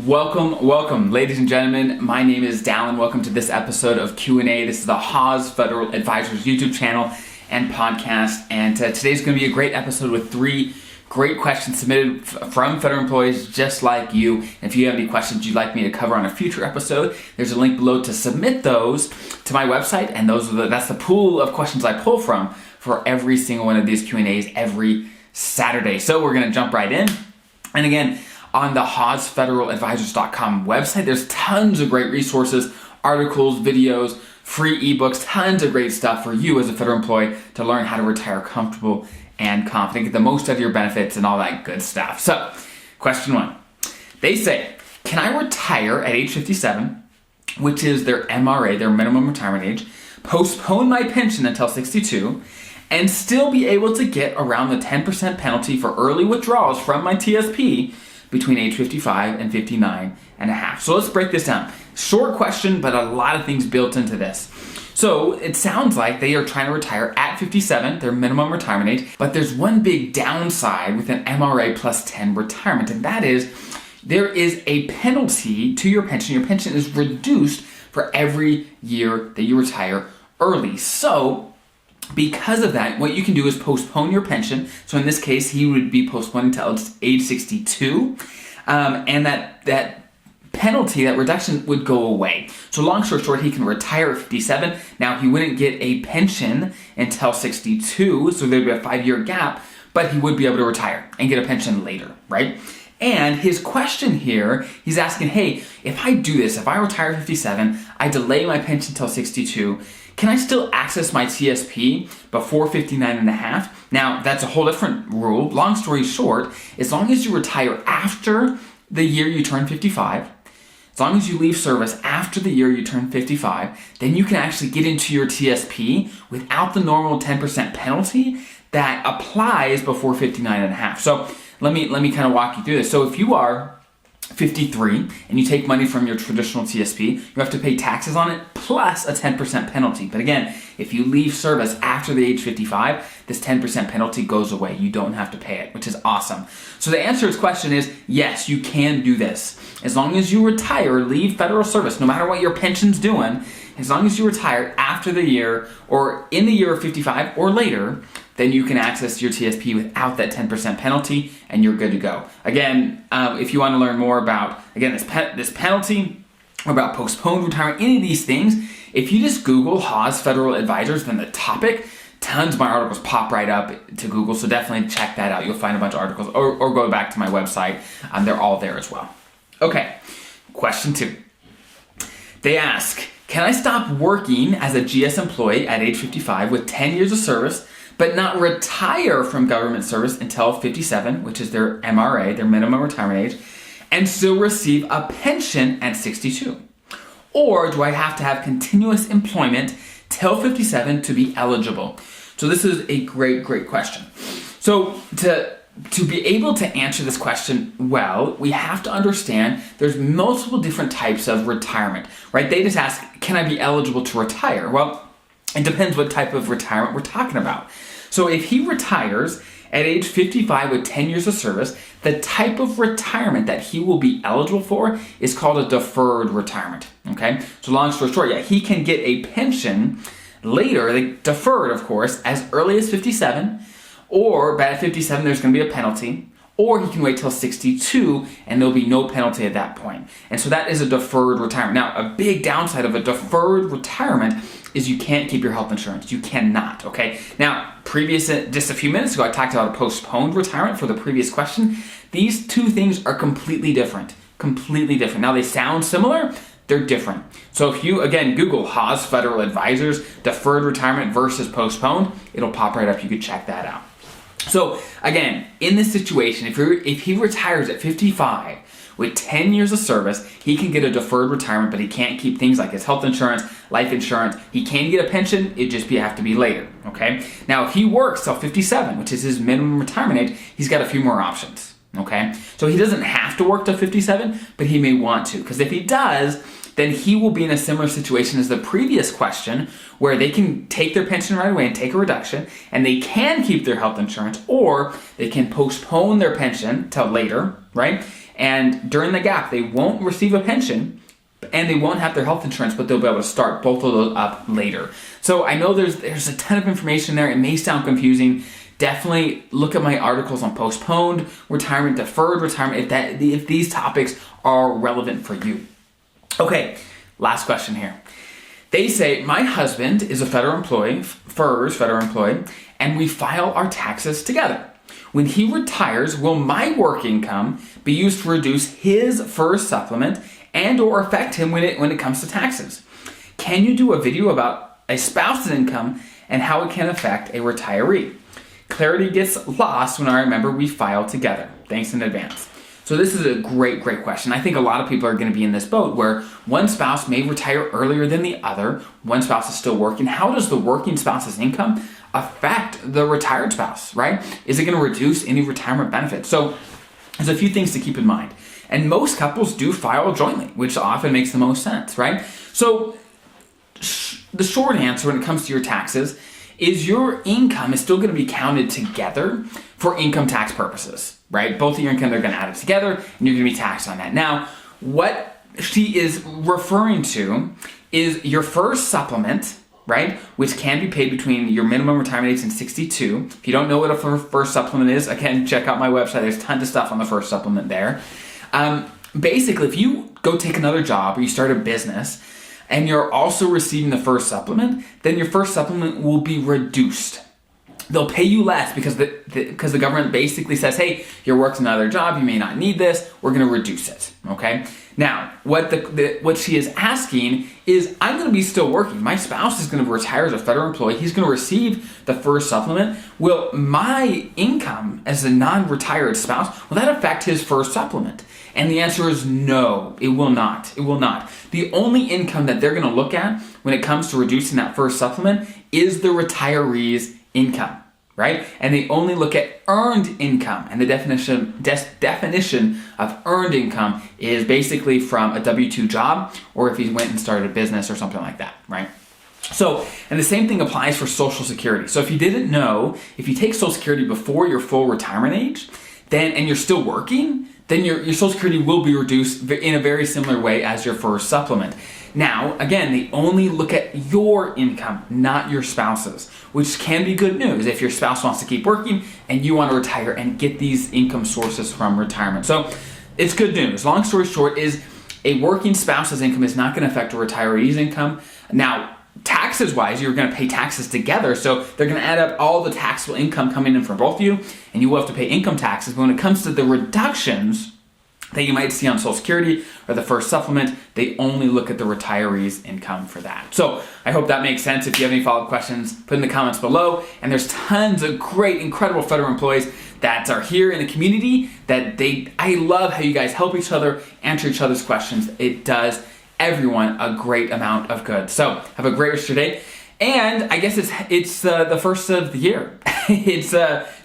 Welcome, ladies and gentlemen. My name is Dallin. Welcome to this episode of Q&A. This is the Haas Federal Advisors YouTube channel and podcast. And today's going to be a great episode with 3 great questions submitted from federal employees just like you. If you have any questions you'd like me to cover on a future episode, there's a link below to submit those to my website. And that's the pool of questions I pull from for every single one of these Q&As every Saturday. So we're going to jump right in. And again, on the HaasFederalAdvisors.com website, there's tons of great resources, articles, videos, free ebooks, tons of great stuff for you as a federal employee to learn how to retire comfortable and confident, get the most out of your benefits and all that good stuff. So, question 1. They say, can I retire at age 57, which is their MRA, their minimum retirement age, postpone my pension until 62, and still be able to get around the 10% penalty for early withdrawals from my TSP between age 55 and 59 and a half. So let's break this down. Short question, but a lot of things built into this. So it sounds like they are trying to retire at 57, their minimum retirement age, but there's one big downside with an MRA plus 10 retirement, and that is there is a penalty to your pension. Your pension is reduced for every year that you retire early. So because of that, what you can do is postpone your pension. So in this case, he would be postponing until age 62, and that penalty, that reduction would go away. So long story short, he can retire at 57. Now, he wouldn't get a pension until 62, so there'd be a 5-year gap, but he would be able to retire and get a pension later, right? And his question here, he's asking, hey, if I do this, if I retire at 57, I delay my pension until 62, can I still access my TSP before 59 and a half? Now, that's a whole different rule. Long story short, as long as you retire after the year you turn 55, as long as you leave service after the year you turn 55, then you can actually get into your TSP without the normal 10% penalty that applies before 59 and a half. So let me kind of walk you through this. So if you are 53 and you take money from your traditional TSP, you have to pay taxes on it plus a 10% penalty. But again, if you leave service after the age 55, this 10% penalty goes away. You don't have to pay it, which is awesome. So the answer to his question is yes, you can do this. As long as you retire, leave federal service, no matter what your pension's doing, as long as you retire after the year or in the year of 55 or later, then you can access your TSP without that 10% penalty, and you're good to go. Again, if you want to learn more about, again, this penalty, or about postponed retirement, any of these things, if you just Google Haas Federal Advisors, then the topic, tons of my articles pop right up to Google, so definitely check that out. You'll find a bunch of articles, or go back to my website. They're all there as well. Okay, question 2. They ask, can I stop working as a GS employee at age 55 with 10 years of service, but not retire from government service until 57, which is their MRA, their minimum retirement age, and still receive a pension at 62? Or do I have to have continuous employment till 57 to be eligible? So this is a great question. So to be able to answer this question well, we have to understand there's multiple different types of retirement, right? They just ask, can I be eligible to retire? Well, it depends what type of retirement we're talking about. So if he retires at age 55 with 10 years of service, the type of retirement that he will be eligible for is called a deferred retirement, okay? So long story short, yeah, he can get a pension later, deferred, of course, as early as 57, or at 57, there's going to be a penalty, or he can wait till 62 and there'll be no penalty at that point. And so that is a deferred retirement. Now, a big downside of a deferred retirement is you can't keep your health insurance. You cannot, okay? Now, just a few minutes ago, I talked about a postponed retirement for the previous question. These two things are completely different. Now, they sound similar, they're different. So if you, again, Google Haas Federal Advisors, deferred retirement versus postponed, it'll pop right up. You could check that out. So again, in this situation, if he retires at 55 with 10 years of service, he can get a deferred retirement, but he can't keep things like his health insurance, life insurance. He can get a pension, it just have to be later, okay? Now, if he works till 57, which is his minimum retirement age, he's got a few more options, okay? So he doesn't have to work till 57, but he may want to, because if he does, then he will be in a similar situation as the previous question, where they can take their pension right away and take a reduction, and they can keep their health insurance, or they can postpone their pension till later, right? And during the gap, they won't receive a pension and they won't have their health insurance, but they'll be able to start both of those up later. So I know there's a ton of information there. It may sound confusing. Definitely look at my articles on postponed retirement, deferred retirement, if these topics are relevant for you. Okay, last question here. They say, my husband is a federal employee, FERS, federal employee, and we file our taxes together. When he retires, will my work income be used to reduce his FERS supplement and or affect him when it comes to taxes? Can you do a video about a spouse's income and how it can affect a retiree? Clarity gets lost when I remember we file together. Thanks in advance. So this is a great question. I think a lot of people are going to be in this boat where one spouse may retire earlier than the other. One spouse is still working. How does the working spouse's income affect the retired spouse, right? Is it going to reduce any retirement benefits? So there's a few things to keep in mind. And most couples do file jointly, which often makes the most sense, right? So the short answer when it comes to your taxes is your income is still going to be counted together for income tax purposes, right? Both of your income, they're going to add it together and you're going to be taxed on that. Now, what she is referring to is your first supplement, right? Which can be paid between your minimum retirement age and 62. If you don't know what a first supplement is, again, check out my website. There's tons of stuff on the first supplement there. Basically, if you go take another job or you start a business and you're also receiving the first supplement, then your first supplement will be reduced. They'll pay you less because the government basically says, hey, you're working another job, you may not need this, we're going to reduce it, okay? Now, what she is asking is, I'm going to be still working. My spouse is going to retire as a federal employee. He's going to receive the first supplement. Will my income as a non-retired spouse, will that affect his first supplement? And the answer is no, it will not. It will not. The only income that they're going to look at when it comes to reducing that first supplement is the retiree's income, right? And they only look at earned income. And the definition of earned income is basically from a W-2 job or if he went and started a business or something like that, right? So, and the same thing applies for Social Security. So if you didn't know, if you take Social Security before your full retirement age, and you're still working, then your Social Security will be reduced in a very similar way as your first supplement. Now, again, they only look at your income, not your spouse's, which can be good news if your spouse wants to keep working and you want to retire and get these income sources from retirement. So it's good news. Long story short is a working spouse's income is not going to affect a retiree's income. Now, taxes-wise, you're going to pay taxes together, so they're going to add up all the taxable income coming in for both of you, and you will have to pay income taxes. But when it comes to the reductions that you might see on Social Security or the first supplement, they only look at the retiree's income for that. So I hope that makes sense. If you have any follow-up questions, put in the comments below. And there's tons of great, incredible federal employees that are here in the community I love how you guys help each other, answer each other's questions. It does everyone a great amount of good. So have a great rest of your day. And I guess it's the first of the year. It's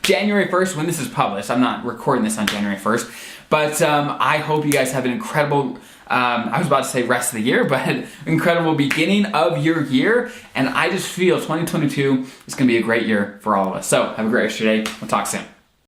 January 1st when this is published. I'm not recording this on January 1st. But I hope you guys have an incredible, I was about to say rest of the year, but incredible beginning of your year. And I just feel 2022 is going to be a great year for all of us. So have a great rest of your day. We'll talk soon.